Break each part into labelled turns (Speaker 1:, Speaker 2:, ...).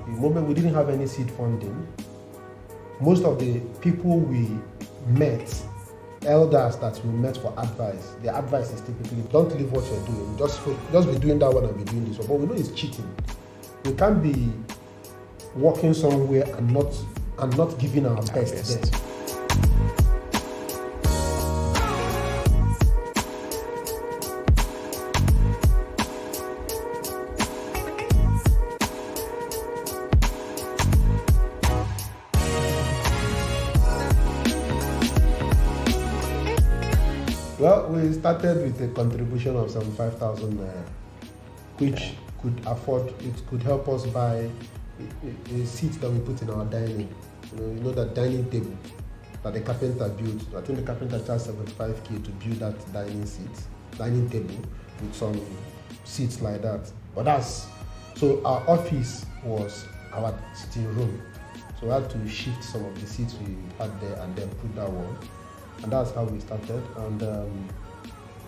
Speaker 1: The moment we didn't have any seed funding, most of the people we met, elders that we met for advice, their advice is typically, don't leave what you're doing, just be doing that one and be doing this one. But we know it's cheating. We can't be working somewhere and not giving our best there. Well, we started with a contribution of some 5,000 naira, which could help us buy a seat that we put in our dining. You know that dining table that the carpenter built. I think the carpenter charged 75k to build that dining table with some seats like that. So our office was our sitting room. So we had to shift some of the seats we had there and then put that one. And that's how we started. And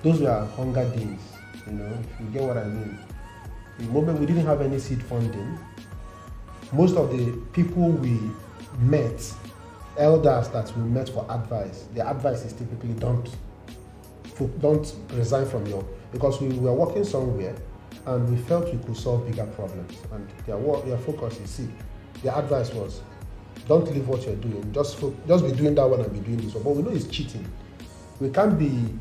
Speaker 1: those were hunger days, if you get what I mean. The moment we didn't have any seed funding, most of the people we met, elders that we met for advice, their advice is typically don't resign from because we were working somewhere and we felt we could solve bigger problems. And their focus is, their advice was, don't leave what you're doing, just be doing that one and be doing this one. But we know it's cheating. We can't be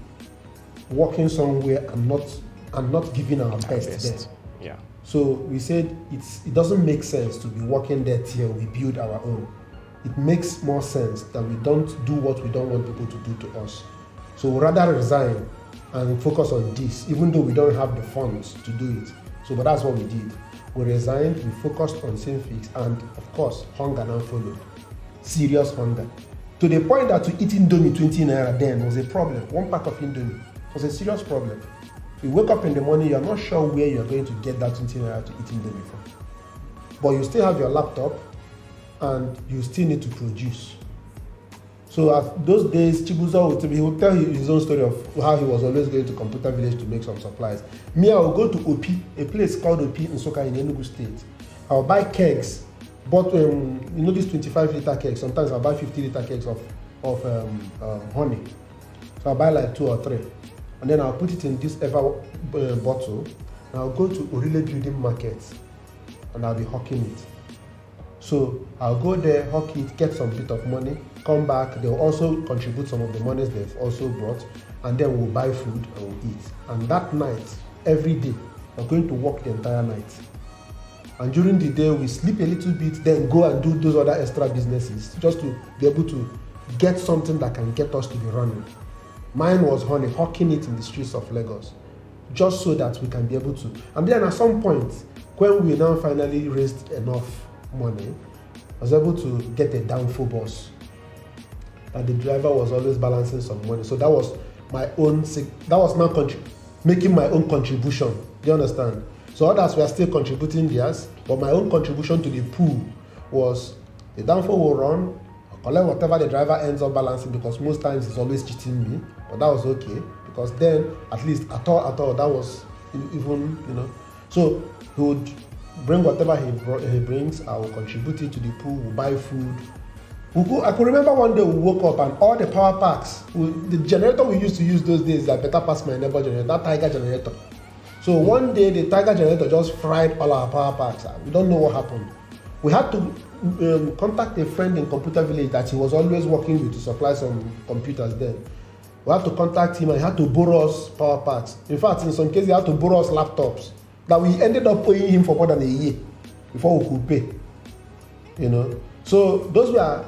Speaker 1: working somewhere and not giving our best there.
Speaker 2: Yeah.
Speaker 1: So we said it doesn't make sense to be working there till we build our own. It makes more sense that we don't do what we don't want people to do to us. So we'd rather resign and focus on this, even though we don't have the funds to do it. But that's what we did. We resigned, we focused on Seamfix, and of course, hunger now followed. Serious hunger. To the point that to eat Indomie 20 naira then was a problem. One pack of Indomie was a serious problem. You wake up in the morning, you're not sure where you're going to get that 20 naira to eat Indomie from. But you still have your laptop, and you still need to produce. So at those days, Chibuzor will tell you his own story of how he was always going to Computer Village to make some supplies. Me, I will go to OP, a place called OP in Soka in Enugu State. I'll buy kegs, but these 25-liter kegs. Sometimes I'll buy 50-liter kegs of honey. So I'll buy like 2 or 3, and then I'll put it in this bottle, and I'll go to Orile Building Market, and I'll be hawking it. So I'll go there, hawk it, get some bit of money, come back. They'll also contribute some of the monies they've also brought, and then we'll buy food and we'll eat. And that night, every day, we're going to work the entire night. And during the day, we sleep a little bit, then go and do those other extra businesses, just to be able to get something that can get us to be running. Mine was honey, hawking it in the streets of Lagos, just so that we can be able to. And then at some point, when we now finally raised enough money, I was able to get a downfall bus, and the driver was always balancing some money. So that was my own, that was now making my own contribution. Do you understand? So others were still contributing theirs, but my own contribution to the pool was the downfall will run, I'll collect whatever the driver ends up balancing, because most times he's always cheating me, but that was okay, because then at least at all that was even, So he would bring whatever he brings, I will contribute it to the pool, we'll buy food. I could remember one day we woke up and all the power packs, the generator we used to use those days that better pass my neighbor generator, that Tiger generator. So one day the Tiger generator just fried all our power packs. We don't know what happened. We had to contact a friend in Computer Village that he was always working with to supply some computers then. We had to contact him and he had to borrow us power packs. In fact, in some cases he had to borrow us laptops that we ended up paying him for more than a year before we could pay. So those were,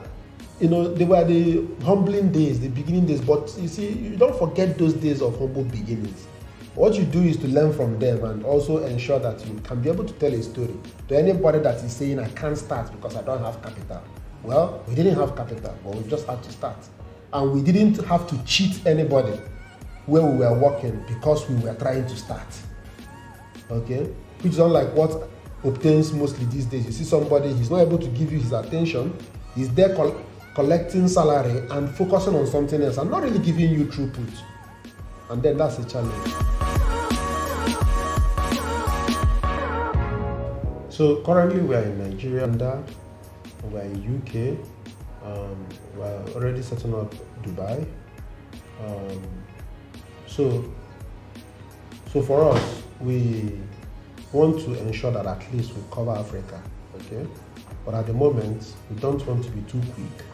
Speaker 1: they were the humbling days, the beginning days. But you see, you don't forget those days of humble beginnings. What you do is to learn from them and also ensure that you can be able to tell a story to anybody that is saying, I can't start because I don't have capital. Well, we didn't have capital, but we just had to start. And we didn't have to cheat anybody where we were working because we were trying to start. Okay? Which is unlike what obtains mostly these days. You see somebody, he's not able to give you his attention, he's there collecting salary and focusing on something else and not really giving you throughput. And then that's a challenge. So currently we are in Nigeria, we are in UK, we are already setting up Dubai. So for us, we want to ensure that at least we cover Africa, okay? But at the moment, we don't want to be too quick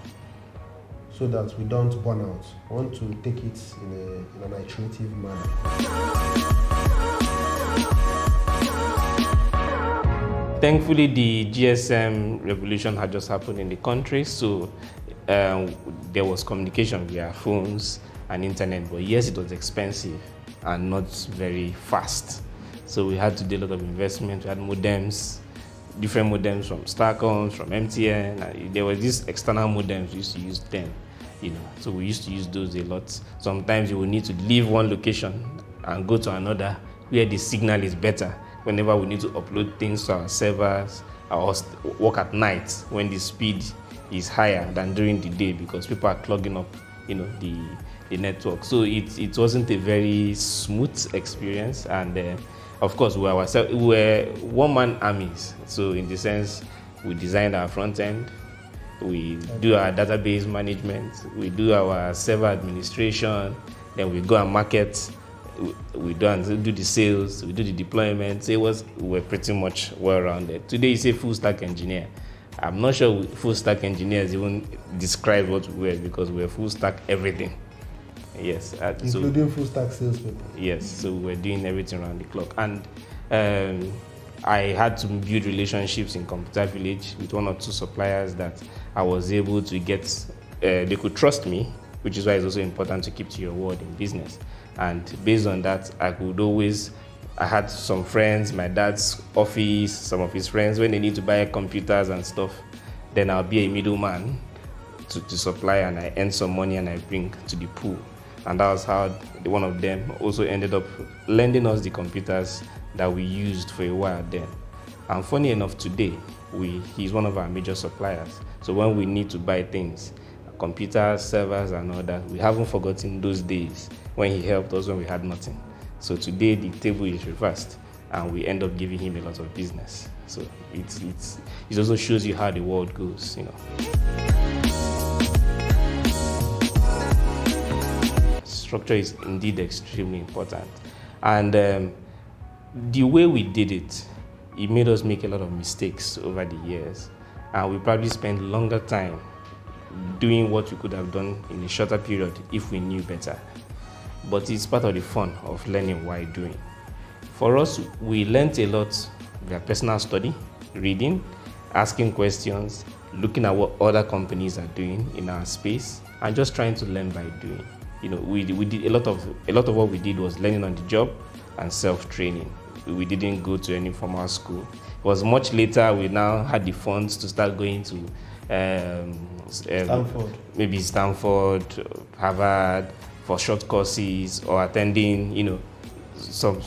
Speaker 1: so that we don't burn out. We want to take it in an iterative manner.
Speaker 2: Thankfully, the GSM revolution had just happened in the country, so there was communication via phones and internet, but yes, it was expensive and not very fast. So we had to do a lot of investment. We had modems, different modems from Starcoms, from MTN. There were these external modems, we used to use them, so we used to use those a lot. Sometimes you will need to leave one location and go to another where the signal is better. Whenever we need to upload things to our servers, or work at night when the speed is higher than during the day because people are clogging up, the network. So it wasn't a very smooth experience, and of course we were one-man armies. So in the sense, we designed our front end, we do our database management, we do our server administration, then we go and market. We do the sales, we do the deployment. We were pretty much well-rounded. Today you say full stack engineer. I'm not sure full stack engineers even describe what we were because we were full stack everything. Yes.
Speaker 1: Including full stack salespeople.
Speaker 2: Yes, so we were doing everything around the clock. And I had to build relationships in Computer Village with one or two suppliers that I was able to get, they could trust me, which is why it's also important to keep to your word in business. And based on that, I had some friends, my dad's office, some of his friends, when they need to buy computers and stuff, then I'll be a middleman to supply, and I earn some money and I bring to the pool. And that was how one of them also ended up lending us the computers that we used for a while then. And funny enough, today, he's one of our major suppliers. So when we need to buy things, computers, servers, and all that, we haven't forgotten those days when he helped us when we had nothing. So today the table is reversed, and we end up giving him a lot of business. So it also shows you how the world goes, Structure is indeed extremely important, and the way we did it made us make a lot of mistakes over the years, and we probably spent longer time doing what we could have done in a shorter period if we knew better. But it's part of the fun of learning while doing. For us, we learned a lot via personal study, reading, asking questions, looking at what other companies are doing in our space, and just trying to learn by doing. We did a lot of what we did was learning on the job and self-training. We didn't go to any formal school. It was much later we now had the funds to start going to
Speaker 1: Stanford.
Speaker 2: Maybe Stanford, Harvard, for short courses, or attending, some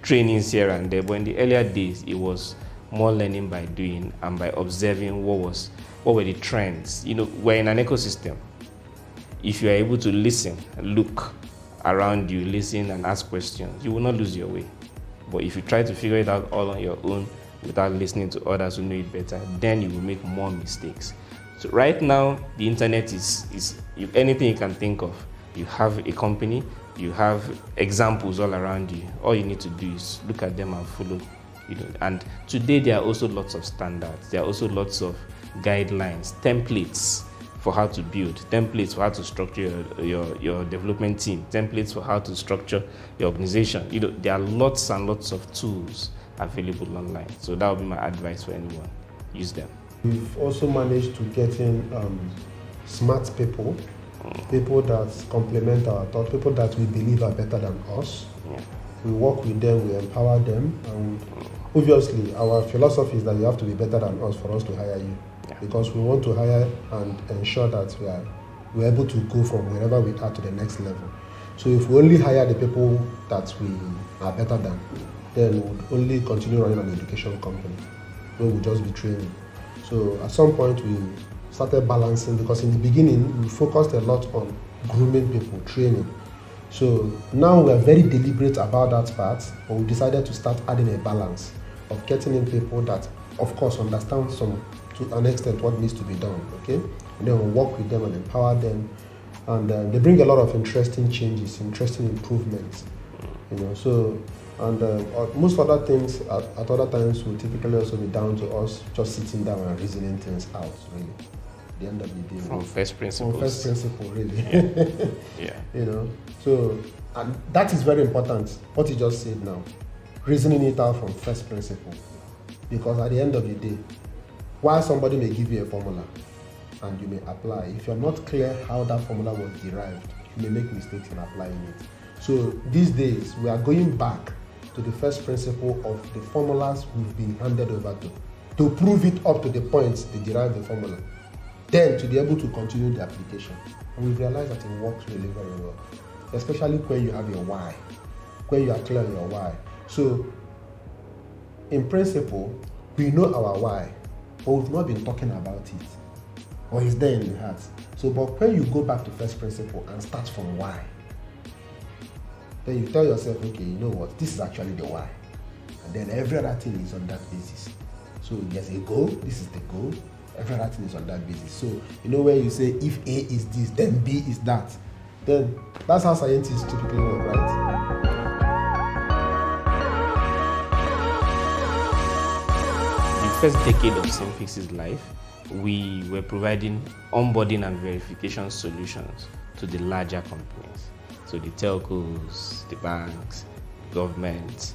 Speaker 2: trainings here and there. But in the earlier days, it was more learning by doing and by observing what were the trends. We're in an ecosystem. If you are able to listen, look around you, listen and ask questions, you will not lose your way. But if you try to figure it out all on your own without listening to others who know it better, then you will make more mistakes. So right now, the internet is anything you can think of. You have a company, you have examples all around you. All you need to do is look at them and follow. And today there are also lots of standards. There are also lots of guidelines, templates for how to build, templates for how to structure your development team, templates for how to structure your organization. There are lots and lots of tools available online. So that would be my advice for anyone. Use them.
Speaker 1: We've also managed to get in smart people that complement our thought, people that we believe are better than us.
Speaker 2: Yeah.
Speaker 1: We work with them, we empower them, and obviously our philosophy is that you have to be better than us for us to hire you. Yeah. Because we want to hire and ensure that we're able to go from wherever we are to the next level. So if we only hire the people that we are better than, then we would only continue running an education company where we'll just be training. So at some point we started balancing, because in the beginning we focused a lot on grooming people, training. So now we are very deliberate about that part, but we decided to start adding a balance of getting in people that of course, understand to an extent what needs to be done, okay? And then we'll work with them and empower them. And they bring a lot of interesting changes, interesting improvements, so, and most other things at other times will typically also be down to us just sitting down and reasoning things out, really. At the end of the day.
Speaker 2: From first principles.
Speaker 1: From first principle, really.
Speaker 2: Yeah.
Speaker 1: So, and that is very important, what you just said now. Reasoning it out from first principle. Because at the end of the day, while somebody may give you a formula and you may apply, if you're not clear how that formula was derived, you may make mistakes in applying it. So these days, we are going back to the first principle of the formulas we've been handed over to prove it up to the point they derive the formula. Then to be able to continue the application. And we've realized that it works really very well, especially when you have your why, when you are clear on your why. So in principle, we know our why, but we've not been talking about it, or it's there in the heart. So, but when you go back to first principle and start from why, then you tell yourself, okay, you know what, this is actually the why. And then every other thing is on that basis. So there's a goal, this is the goal, every other thing is on that basis. So, when you say if A is this, then B is that, then that's how scientists typically work, right?
Speaker 2: The first decade of Seamfix's life, we were providing onboarding and verification solutions to the larger companies. So the telcos, the banks, governments,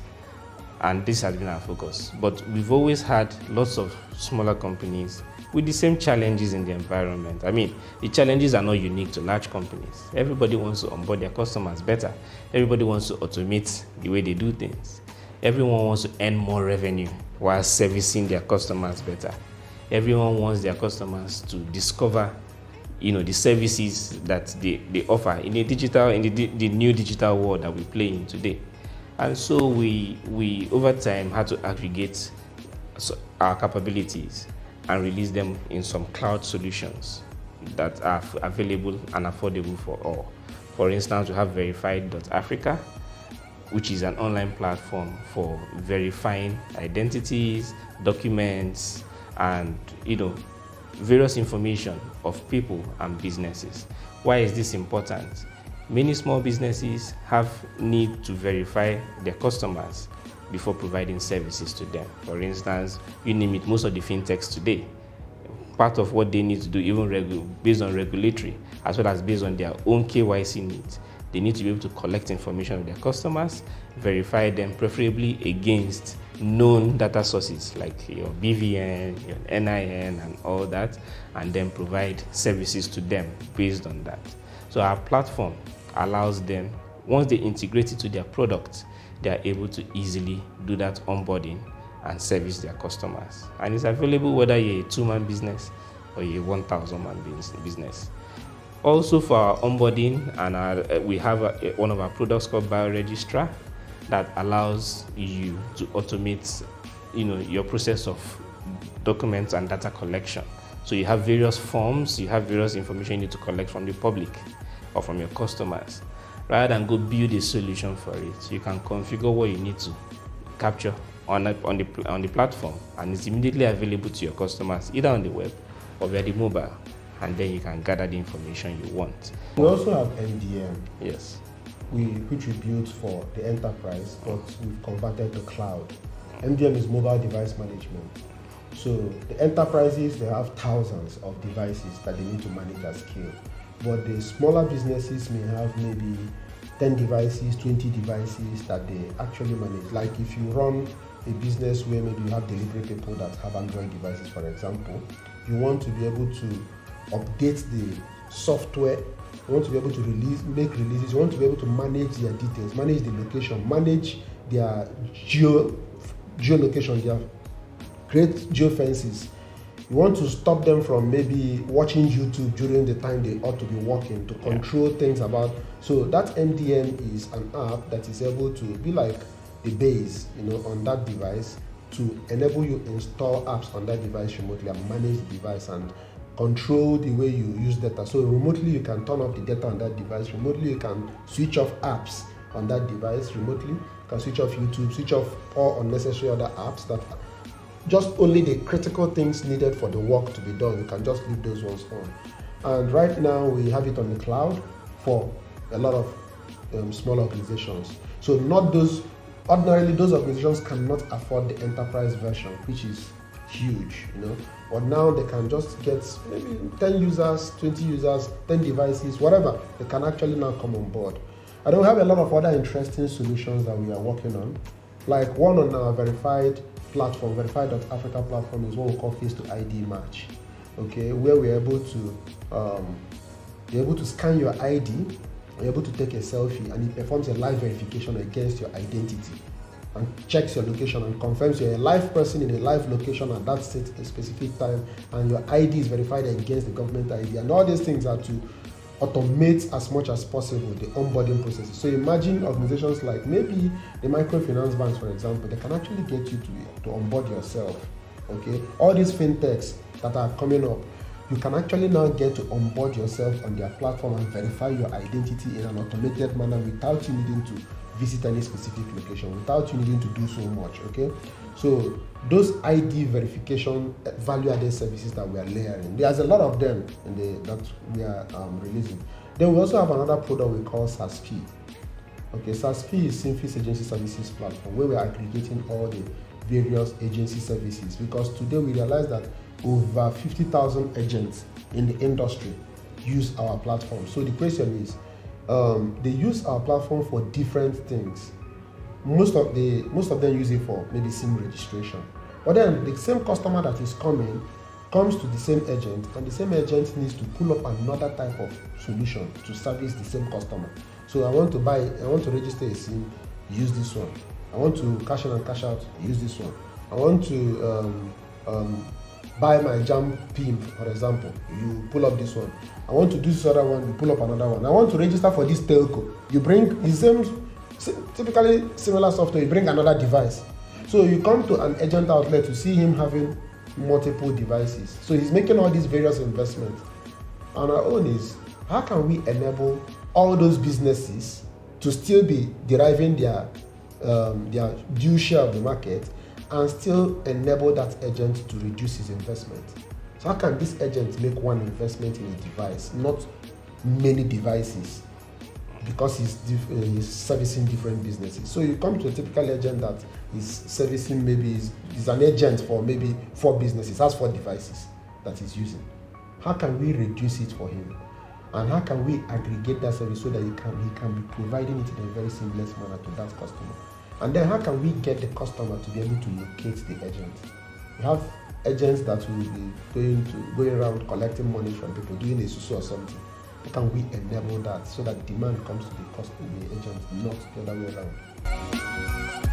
Speaker 2: and this has been our focus. But we've always had lots of smaller companies with the same challenges in the environment. I mean, the challenges are not unique to large companies. Everybody wants to onboard their customers better. Everybody wants to automate the way they do things. Everyone wants to earn more revenue while servicing their customers better. Everyone wants their customers to discover the services that they offer in the new digital world that we play in today. And so we over time had to aggregate our capabilities and release them in some cloud solutions that are available and affordable for all. For instance, we have Verified.Africa, which is an online platform for verifying identities, documents, and various information of people and businesses. Why is this important? Many small businesses have need to verify their customers before providing services to them. For instance, you name it, most of the fintechs today, part of what they need to do, even based on regulatory, as well as based on their own KYC needs, they need to be able to collect information of their customers, verify them preferably against known data sources like your BVN, your NIN, and all that, and then provide services to them based on that. So our platform allows them, once they integrate it to their product, they are able to easily do that onboarding and service their customers. And it's available whether you're a 2-man business or you're a 1,000-man business. Also for our onboarding, and we have one of our products called BioRegistrar that allows you to automate your process of documents and data collection. So you have various forms, you have various information you need to collect from the public or from your customers. Rather than go build a solution for it, you can configure what you need to capture on the platform, and it's immediately available to your customers either on the web or via the mobile, and then you can gather the information you want.
Speaker 1: We also have MDM.
Speaker 2: Yes.
Speaker 1: Which we built for the enterprise, but we've converted to cloud. MDM is mobile device management. So the enterprises, they have thousands of devices that they need to manage at scale. But the smaller businesses may have maybe 10 devices, 20 devices that they actually manage. Like if you run a business where maybe you have delivery people that have Android devices, for example, you want to be able to update the software, you want to be able to make releases, you want to be able to manage their details, manage the location, manage their geolocation, their create geofences. You want to stop them from maybe watching YouTube during the time they ought to be working, to control things about. So that MDM is an app that is able to be like the base, on that device, to enable you install apps on that device remotely and manage the device and control the way you use data. So remotely you can turn off the data on that device. Remotely you can switch off apps on that device remotely. You can switch off YouTube, switch off all unnecessary other apps that just only the critical things needed for the work to be done. You can just leave those ones on. And right now we have it on the cloud for a lot of small organizations. So ordinarily those organizations cannot afford the enterprise version, which is huge, But now they can just get maybe 10 users, 20 users, 10 devices, whatever. They can actually now come on board. And then we have a lot of other interesting solutions that we are working on. Like one on our verified platform, verified.africa platform, is what we call face to ID match. Okay, where we're able to scan your ID, you're able to take a selfie, and it performs a live verification against your identity and checks your location and confirms you're a live person in a live location at that specific time, and your ID is verified against the government ID. And all these things are to automate as much as possible the onboarding processes. So imagine organizations like maybe the microfinance banks, for example, they can actually get you to onboard yourself. Okay, all these fintechs that are coming up, you can actually now get to onboard yourself on their platform and verify your identity in an automated manner without you needing to visit any specific location, without you needing to do so much. Okay, so those ID verification value-added services that we are layering, there's a lot of them that we are releasing. Then we also have another product we call SaaSP. Okay, SaaSP is Seamfix Agency Services platform, where we are aggregating all the various agency services, because today we realize that over 50,000 agents in the industry use our platform. So the question is, they use our platform for different things. Most of them use it for maybe SIM registration. But then the same customer that is coming comes to the same agent, and the same agent needs to pull up another type of solution to service the same customer. So I want to register a SIM, use this one. I want to cash in and cash out, use this one. I want to buy my jam PIN, for example, you pull up this one. I want to do this other one, you pull up another one. I want to register for this telco, you bring the same, typically similar software, you bring another device. So you come to an agent outlet to see him having multiple devices. So he's making all these various investments. And our own is, how can we enable all those businesses to still be deriving their due share of the market and still enable that agent to reduce his investment? So how can this agent make one investment in a device, not many devices, because he's servicing different businesses? So you come to a typical agent that is servicing, maybe is an agent for maybe 4 businesses, has 4 devices that he's using. How can we reduce it for him? And how can we aggregate that service so that he can be providing it in a very seamless manner to that customer? And then how can we get the customer to be able to locate the agent? We have agents that will be going around collecting money from people, doing a susu or something. How can we enable that so that demand comes to the customer, the agent, not the other way around?